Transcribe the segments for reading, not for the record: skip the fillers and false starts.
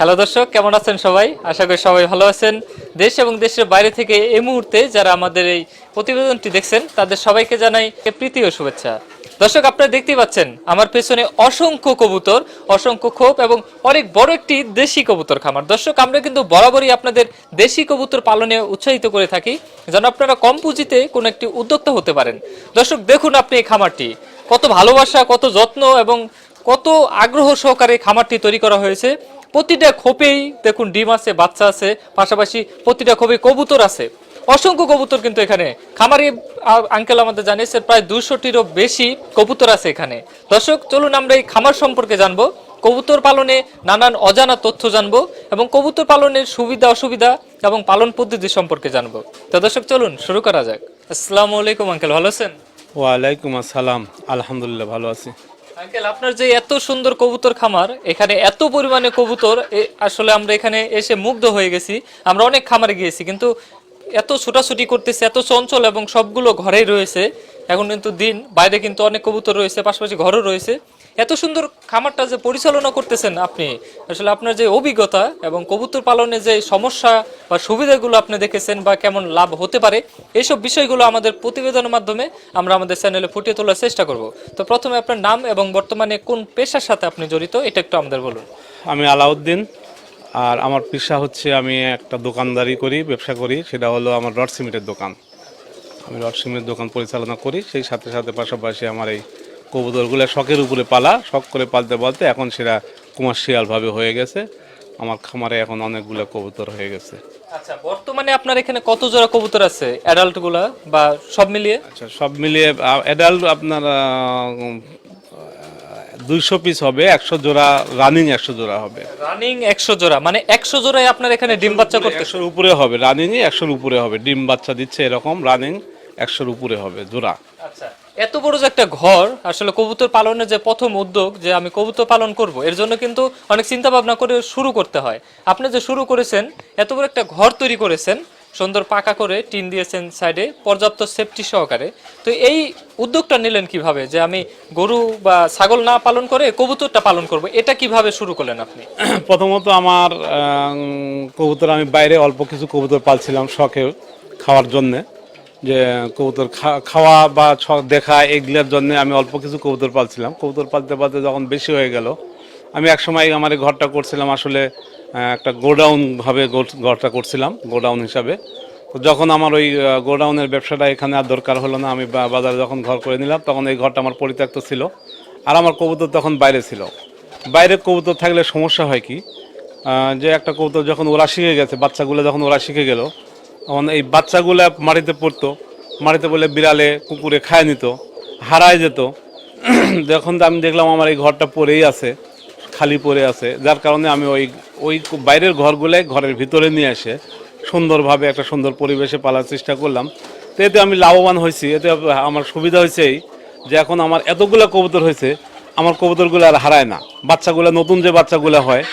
Hello দর্শক, কেমন আছেন সবাই? আশা করি সবাই ভালো আছেন। দেশ এবং দেশের বাইরে থেকে এই মুহূর্তে যারা আমাদের এই প্রতিবেদনটি দেখছেন তাদের সবাইকে জানাই প্রীতি ও শুভেচ্ছা। দর্শক, আপনারা দেখতেই পাচ্ছেন আমার পেছনে অসংখ্য কবুতর, অসংখ্য খোপ এবং অনেক বড় একটি দেশি কবুতর খামার। দর্শক, আমরা কিন্তু বরাবরই আপনাদের দেশি কবুতর পালনে উৎসাহিত করে থাকি যেন আপনারা কম পুঁজিতে কোনো একটি উদ্যোক্তা হতে পারেন। দর্শক, দেখুন আপনি এই খামারটি কত ভালোবাসা, কত যত্ন এবং কত আগ্রহ সহকারে খামারটি তৈরি করা হয়েছে। প্রতিটা খোপেই দেখুন ডিম আছে, বাচ্চা আছে, পাশাপাশি প্রতিটা খোপে কবুতর আছে, অসংখ্য কবুতর। কিন্তু এখানে খামারি আঙ্কেল আমাদের জানিয়েছে প্রায় 200টিরও বেশি কবুতর আছে এখানে। দর্শক, চলুন আমরা এই খামার সম্পর্কে জানবো, কবুতর পালনে নানান অজানা তথ্য জানবো এবং কবুতর পালনের সুবিধা অসুবিধা এবং পালন পদ্ধতি সম্পর্কে জানবো। তো দর্শক, চলুন শুরু করা যাক। আসসালামু আলাইকুম আঙ্কেল, ভালো আছেন? ওয়ালাইকুম আসসালাম, আলহামদুলিল্লাহ ভালো আছি। আঙ্কেল, আপনার যে এত সুন্দর কবুতর খামার, এখানে এত পরিমাণে কবুতর, আসলে আমরা এখানে এসে মুগ্ধ হয়ে গেছি। আমরা অনেক খামারে গিয়েছি কিন্তু এত ছোটাছুটি করতেছে, এত চঞ্চল এবং সবগুলো ঘরেই রয়েছে। এখন কিন্তু দিন বাইরে কিন্তু অনেক কবুতর রয়েছে, পাশাপাশি ঘরও রয়েছে। এত সুন্দর খামারটা যে পরিচালনা করতেছেন আপনি, আসলে আপনার যে অভিজ্ঞতা এবং কবুতর পালনে যে সমস্যা বা সুবিধাগুলো আপনি দেখেছেন বা কেমন লাভ হতে পারে, এইসব বিষয়গুলো আমাদের প্রতিবেদনের মাধ্যমে আমরা আমাদের চ্যানেলে ফুটিয়ে তোলার চেষ্টা করব। তো প্রথমে আপনার নাম এবং বর্তমানে কোন পেশার সাথে আপনি জড়িত এটা একটু আমাদের বলুন। আমি আলাউদ্দিন, আর আমার পেশা হচ্ছে আমি একটা দোকানদারি করি, ব্যবসা করি। সেটা হলো আমার রড সিমেন্টের দোকান। আমি রড সিমেন্টের দোকান পরিচালনা করি। সেই সাথে সাথে পাশাপাশি আমার এই কবুতরগুলো শখের উপরে পালা, শখ করে পালতে পালতে এখন সেটা কমার্শিয়ালভাবে হয়ে গেছে। আমার খামারে এখন অনেকগুলো কবুতর হয়ে গেছে। আচ্ছা, বর্তমানে আপনার এখানে কত জোড়া কবুতর আছে, অ্যাডাল্ট গুলা বা সব মিলিয়ে? আচ্ছা, সব মিলিয়ে অ্যাডাল্ট আপনার 200 পিস হবে, 100 জোড়া রানিং, 100 জোড়া হবে। রানিং 100 জোড়া, মানে 100 জোড়ায় আপনার এখানে ডিম বাচ্চা করতে? 100-র উপরে হবে, রানিংই 100-র উপরে হবে, ডিম বাচ্চা দিচ্ছে এরকম। রানিং 100-র উপরে হবে জোড়া। আচ্ছা, এত বড় যে একটা ঘর, আসলে কবুতর পালনের যে প্রথম উদ্যোগ যে আমি কবুতর পালন করব, এর জন্য কিন্তু অনেক চিন্তা ভাবনা করে শুরু করতে হয়। আপনি যে শুরু করেছেন, এত বড় একটা ঘর তৈরি করেছেন, সুন্দর পাকা করে টিন দিয়েছেন সাইডে, পর্যাপ্ত সেফটি সহকারে। তো এই উদ্যোগটা নিলেন কিভাবে যে আমি গরু বা ছাগল না পালন করে কবুতরটা পালন করব, এটা কিভাবে শুরু করলেন আপনি? প্রথমত আমার কবুতর, আমি বাইরে অল্প কিছু কবুতর পালছিলাম শখে, খাওয়ার জন্যে। যে কবুতর খাওয়া বা দেখা এগুলোর জন্য আমি অল্প কিছু কবুতর পালছিলাম। কবুতর পালতে পালতে যখন বেশি হয়ে গেল, আমি একসময় আমার এই ঘরটা করছিলাম আসলে একটা গোডাউন ভাবে ঘরটা করছিলাম, গোডাউন হিসাবে। তো যখন আমার ওই গোডাউনের ব্যবসাটা এখানে আর দরকার হলো না, আমি বাজারে যখন ঘর করে নিলাম, তখন এই ঘরটা আমার পরিত্যক্ত ছিল। আর আমার কবুতর তখন বাইরে ছিল। বাইরে কবুতর থাকলে সমস্যা হয় কি, যে একটা কবুতর যখন ওরা শিখে গেছে, বাচ্চাগুলো যখন ওরা শিখে গেল, তখন এই বাচ্চাগুলো মাটিতে পড়তো, মাটিতে পড়লে বিড়ালে কুকুরে খায় নিত, হারায় যেত। যখন আমি দেখলাম আমার এই ঘরটা পড়েই আছে, খালি পড়ে আছে, যার কারণে আমি ওই ওই বাইরের ঘরগুলো ঘরের ভিতরে নিয়ে এসে সুন্দরভাবে একটা সুন্দর পরিবেশে পালার চেষ্টা করলাম। তো এতে আমি লাভবান হয়েছি। এতে আমার সুবিধা হয়েছে এই যে এখন আমার এতগুলো কবুতর হয়েছে, আমার কবুতরগুলো আর হারায় না। বাচ্চাগুলো, নতুন যে বাচ্চাগুলো হয়,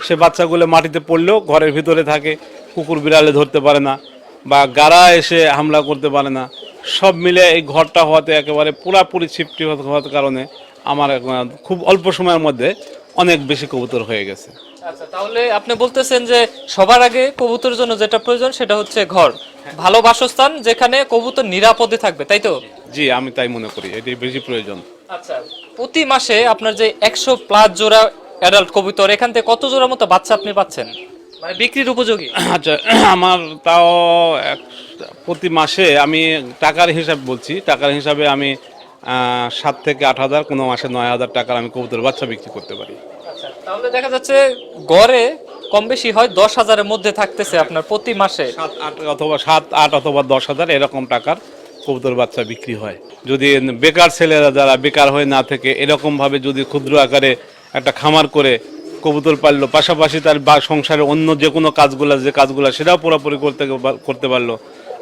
সে বাচ্চাগুলো মাটিতে পড়লেও ঘরের ভিতরে থাকে, কুকুর বিড়ালে ধরতে পারে না বা গাড়া এসে হামলা করতে পারে না। সব মিলে এই ঘরটা হওয়াতে একেবারে পুরাপুরি সিফটি হওয়ার কারণে আমার খুব অল্প সময়ের মধ্যে অনেক বেশি কবুতর হয়ে গেছে। আচ্ছা, তাহলে আপনি বলতেছেন যে সবার আগে কবুতরের জন্য যেটা প্রয়োজন সেটা হচ্ছে ঘর, ভালো বাসস্থান, যেখানে কবুতর নিরাপদে থাকবে, তাই তো? জি, আমি তাই মনে করি, এটাই বেশি প্রয়োজন। আচ্ছা, প্রতি মাসে আপনার যে 100+ জোড়া অ্যাডাল্ট কবুতর, এখান থেকে কত জোড়ার মতো বাচ্চা আপনি পাচ্ছেন, মানে বিক্রির উপযোগী? আচ্ছা, আমার তাও প্রতি মাসে, আমি টাকার হিসাব বলছি, টাকার হিসাবে আমি 7 থেকে 8 হাজার, কোনো মাসে 9 হাজার টাকার আমি কবুতর বাচ্চা বিক্রি করতে পারি। আচ্ছা, তাহলে দেখা যাচ্ছে গড়ে কম বেশি হয় 10,000-এর মধ্যে থাকতেছে আপনার প্রতি মাসে। 7, 8 অথবা 10 হাজার এরকম টাকার কবুতর বাচ্চা বিক্রি হয়। যদি বেকার ছেলেরা যারা বেকার হয়ে না থেকে এরকমভাবে যদি ক্ষুদ্র আকারে একটা খামার করে কবুতর পাললো, পাশাপাশি তার বা সংসারের অন্য যে কোনো যে কাজগুলো সেটাও পুরোপুরি করতে পারলো।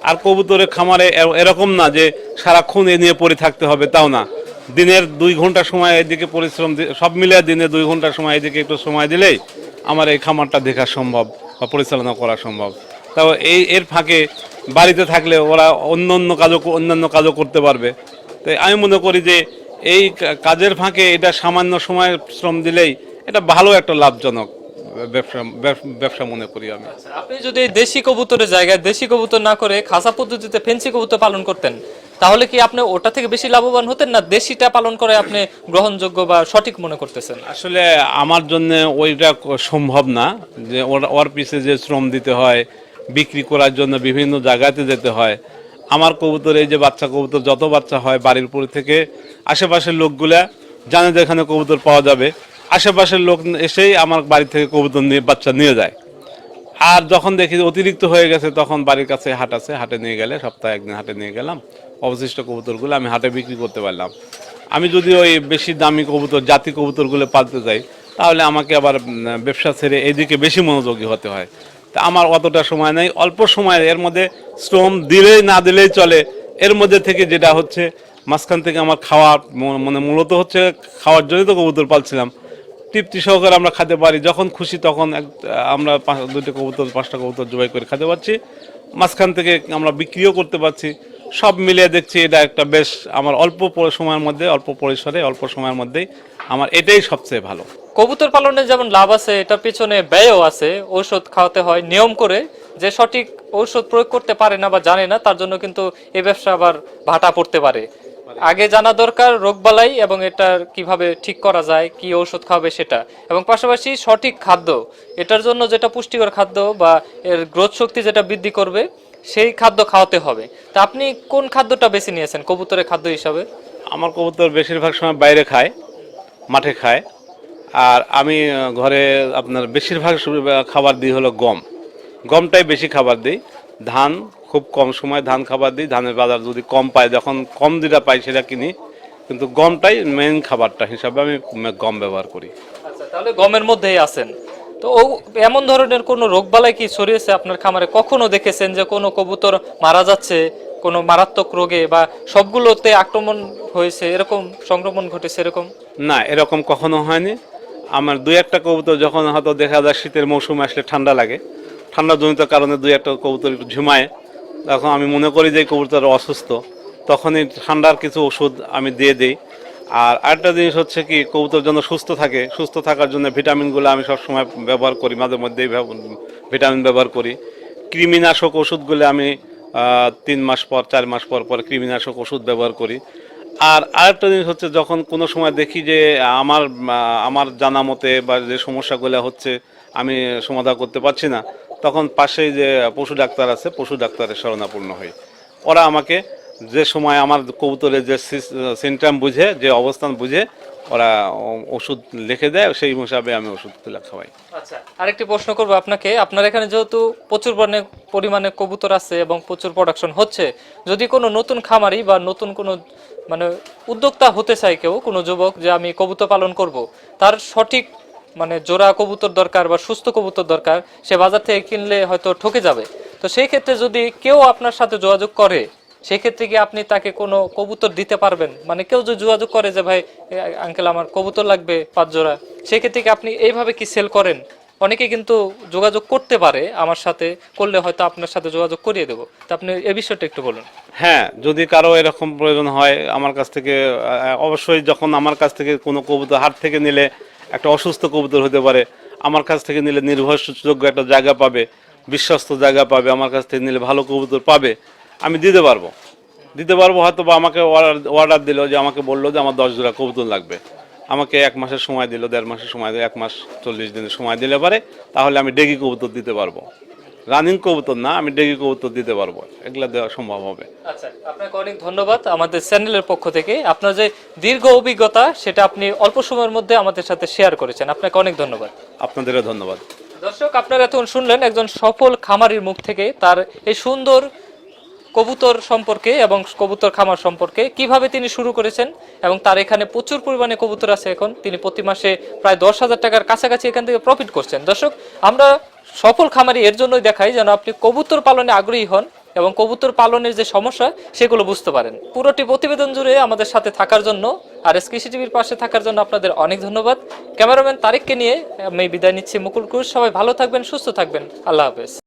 আর কবুতরের খামারে এরকম না যে সারাক্ষণ এ নিয়ে পড়ে থাকতে হবে, তাও না। দিনের 2 ঘন্টা সময় এদিকে পরিশ্রম, সব মিলে দিনে 2 ঘন্টা সময় এদিকে একটু সময় দিলেই আমার এই খামারটা দেখা সম্ভব বা পরিচালনা করা সম্ভব। তাও এর ফাঁকে বাড়িতে থাকলে ওরা অন্যান্য কাজও করতে পারবে। তাই আমি মনে করি যে এই কাজের ফাঁকে এটা সামান্য সময় শ্রম দিলেই এটা ভালো একটা লাভজনক ব্যবসা মনে করি আমি। আপনি যদি এই দেশি কবুতরের জায়গায় দেশি কবুতর না করে খাসা পদ্ধতিতে ফেন্সি কবুতর পালন করতেন, তাহলে কি আপনি ওটা থেকে বেশি লাভবান হতেন, না দেশিটা পালন করে আপনি গ্রহণযোগ্য বা সঠিক মনে করতেছেন? আসলে আমার জন্য ওইটা সম্ভব না, যে ওর পিছে যে শ্রম দিতে হয়, বিক্রি করার জন্য বিভিন্ন জায়গাতে যেতে হয়। আমার কবুতর, এই যে বাচ্চা কবুতর যত বাচ্চা হয় বাড়ির উপর থেকে আশেপাশের লোকগুলা জানে যে এখানে কবুতর পাওয়া যাবে, আশেপাশের লোক এসেই আমার বাড়ি থেকে কবুতর নিয়ে বাচ্চা নিয়ে যায়। আর যখন দেখি যে অতিরিক্ত হয়ে গেছে, তখন বাড়ির কাছে হাট আছে, হাটে নিয়ে গেলে সপ্তাহে একদিন হাটে নিয়ে গেলাম, অবশিষ্ট কবুতরগুলো আমি হাটে বিক্রি করতে পারলাম। আমি যদি ওই বেশি দামি কবুতর, জাতি কবুতরগুলো পালতে যাই, তাহলে আমাকে আবার ব্যবসা ছেড়ে এইদিকে বেশি মনোযোগী হতে হয়। তা আমার অতটা সময় নেই, অল্প সময়, এর মধ্যে শ্রম দিলেই না দিলেই চলে। এর মধ্যে থেকে যেটা হচ্ছে, মাঝখান থেকে আমার খাওয়া, মানে মূলত হচ্ছে খাওয়ার জন্যই তো কবুতর পালছিলাম। তৃপ্তি সহকারে আমরা খেতে পারি, যখন খুশি তখন আমরা দুইটা কবুতর, 5টা কবুতর জবাই করে খেতে পারছি, মাঝখান থেকে আমরা বিক্রিও করতে পারছি। সব মিলিয়ে দেখছি এটা একটা বেশ, আমার অল্প সময়ের মধ্যে, অল্প পরিসরে, অল্প সময়ের মধ্যেই আমার এটাই সবচেয়ে ভালো। কবুতর পালনে যেমন লাভ আছে, এটার পিছনে ব্যয়ও আছে। ঔষধ খাওয়াতে হয় নিয়ম করে, যে সঠিক ঔষধ প্রয়োগ করতে পারে না বা জানে না, তার জন্য কিন্তু এই ব্যবসা আবার ভাটা পড়তে পারে। আগে জানা দরকার রোগবালাই এবং এটা কিভাবে ঠিক করা যায়, কি ঔষধ খাওয়াবে সেটা, এবং পাশাপাশি সঠিক খাদ্য, এটার জন্য যেটা পুষ্টিকর খাদ্য বা এর গ্রোথ শক্তি যেটা বৃদ্ধি করবে সেই খাদ্য খাওয়াতে হবে। তা আপনি কোন খাদ্যটা বেছে নিয়েছেন কবুতরের খাদ্য হিসাবে? আমার কবুতর বেশিরভাগ সময় বাইরে খায়, মাঠে খায়। আর আমি ঘরে আপনার বেশিরভাগ খাবার দিই হলো গম, গমটাই বেশি খাবার দিই। ধান খুব কম সময় ধান খাবার দিই, ধানের বাজার যদি কম পাই, যখন কম যেটা পাই সেটা কিনি, কিন্তু গমটাই মেইন খাবারটা হিসাবে আমি গম ব্যবহার করি। আচ্ছা, তাহলে গমের মধ্যেই আছেন। তো ও এমন ধরনের কোনো রোগবালাই কি ছড়িয়েছে আপনার খামারে? কখনো দেখেছেন যে কোনো কবুতর মারা যাচ্ছে কোনো মারাত্মক রোগে, বা সবগুলোতে আক্রমণ হয়েছে, এরকম সংক্রমণ ঘটেছে এরকম? না, এরকম কখনো হয়নি। আমার দুই একটা কবুতর যখন হয়তো দেখা যায় শীতের মৌসুমে আসলে ঠান্ডা লাগে, ঠান্ডাজনিত কারণে দুই একটা কবুতর একটু ঝিমায়, তখন আমি মনে করি যে এই কবুতর অসুস্থ, তখনই ঠান্ডার কিছু ওষুধ আমি দিয়ে দিই। আর আরেকটা জিনিস হচ্ছে কি, কবুতর যেন সুস্থ থাকে, সুস্থ থাকার জন্য ভিটামিনগুলো আমি সবসময় ব্যবহার করি, মাঝে মধ্যেই ভিটামিন ব্যবহার করি। কৃমিনাশক ওষুধগুলো আমি 3 মাস পর, 4 মাস পর পর কৃমিনাশক ওষুধ ব্যবহার করি। আর আরেকটা জিনিস হচ্ছে, যখন কোনো সময় দেখি যে আমার জানা মতে বা যে সমস্যাগুলো হচ্ছে আমি সমাধান করতে পারছি না, তখন পাশেই যে পশু ডাক্তার আছে, পশু ডাক্তারের শরণাপন্ন হই। ওরা আমাকে যে সময় আমার কবুতরের যে সিমটম বুঝে, যে অবস্থান বুঝে, ওরা ওষুধ লিখে দেয়, সেই হিসাবে আমি ওষুধগুলো খাওয়াই। আচ্ছা, আরেকটি প্রশ্ন করবো আপনাকে। আপনার এখানে যেহেতু প্রচুর পরিমাণে কবুতর আছে এবং প্রচুর প্রোডাকশন হচ্ছে, যদি কোনো নতুন খামারি বা নতুন কোনো মানে উদ্যোক্তা হতে চায় কেউ, কোনো যুবক, যে আমি কবুতর পালন করব, তার সঠিক মানে জোড়া কবুতর দরকার বা সুস্থ কবুতর দরকার, সে বাজার থেকে কিনলে হয়তো ঠকে যাবে। তো সেই ক্ষেত্রে যদি কেউ আপনার সাথে যোগাযোগ করে, সেই ক্ষেত্রে কি আপনি তাকে কোনো কবুতর দিতে পারবেন? মানে কেউ যদি যোগাযোগ করে যে ভাই আঙ্কেল আমার কবুতর লাগবে 5 জোড়া, সেই ক্ষেত্রে কি আপনি এইভাবে কি সেল করেন? অনেকে কিন্তু যোগাযোগ করতে পারে আমার সাথে, করলে হয়তো আপনার সাথে যোগাযোগ করিয়ে দেবো। তা আপনি এই বিষয়টা একটু বলুন। হ্যাঁ, যদি কারো এরকম প্রয়োজন হয় আমার কাছ থেকে, অবশ্যই যখন আমার কাছ থেকে কোনো কবুতর হাট থেকে নিলে একটা অসুস্থ কবুতর হতে পারে, আমার কাছ থেকে নিলে নির্ভরযোগ্য একটা জায়গা পাবে, বিশ্বস্ত জায়গা পাবে, আমার কাছ থেকে নিলে ভালো কবুতর পাবে, আমি দিতে পারবো। হয়তো বা আমাকে অর্ডার দিল, যে আমাকে বললো যে আমার 10 জোড়া কবুতর লাগবে, আমাকে 1 মাসের সময় দিল, 1.5 মাসের সময় দিল, 1 মাস 40 দিনের সময় দিলে পারে, তাহলে আমি ডেগি কবুতর দিতে পারবো। রানিং কবুতর না, আমি ডেগি কবুতর দিতে পারবো, এগুলা দেওয়া সম্ভব হবে। আচ্ছা, আপনাকে অনেক ধন্যবাদ আমাদের চ্যানেলের পক্ষ থেকে। আপনার যে দীর্ঘ অভিজ্ঞতা সেটা আপনি অল্প সময়ের মধ্যে আমাদের সাথে শেয়ার করেছেন, আপনাকে অনেক ধন্যবাদ। আপনাদেরও ধন্যবাদ। দর্শক, আপনারা এতক্ষণ শুনলেন একজন সফল খামারির মুখ থেকে তার এই সুন্দর কবুতর সম্পর্কে এবং কবুতর খামার সম্পর্কে, কিভাবে তিনি শুরু করেছেন, এবং তার এখানে প্রচুর পরিমাণে কবুতর আছে। এখন তিনি প্রতি মাসে প্রায় 10,000 টাকার কাছাকাছি এখান থেকে প্রফিট করছেন। দর্শক, আমরা সফল খামারি এর জন্যই দেখাই যেন আপনি কবুতর পালনে আগ্রহী হন এবং কবুতর পালনের যে সমস্যা সেগুলো বুঝতে পারেন। পুরোটি প্রতিবেদন জুড়ে আমাদের সাথে থাকার জন্য আর এস কৃষি টিভির পাশে থাকার জন্য আপনাদের অনেক ধন্যবাদ। ক্যামেরাম্যান তারিককে নিয়ে আমি বিদায় নিচ্ছি, মুকুল কুশ। সবাই ভালো থাকবেন, সুস্থ থাকবেন। আল্লাহ হাফেজ।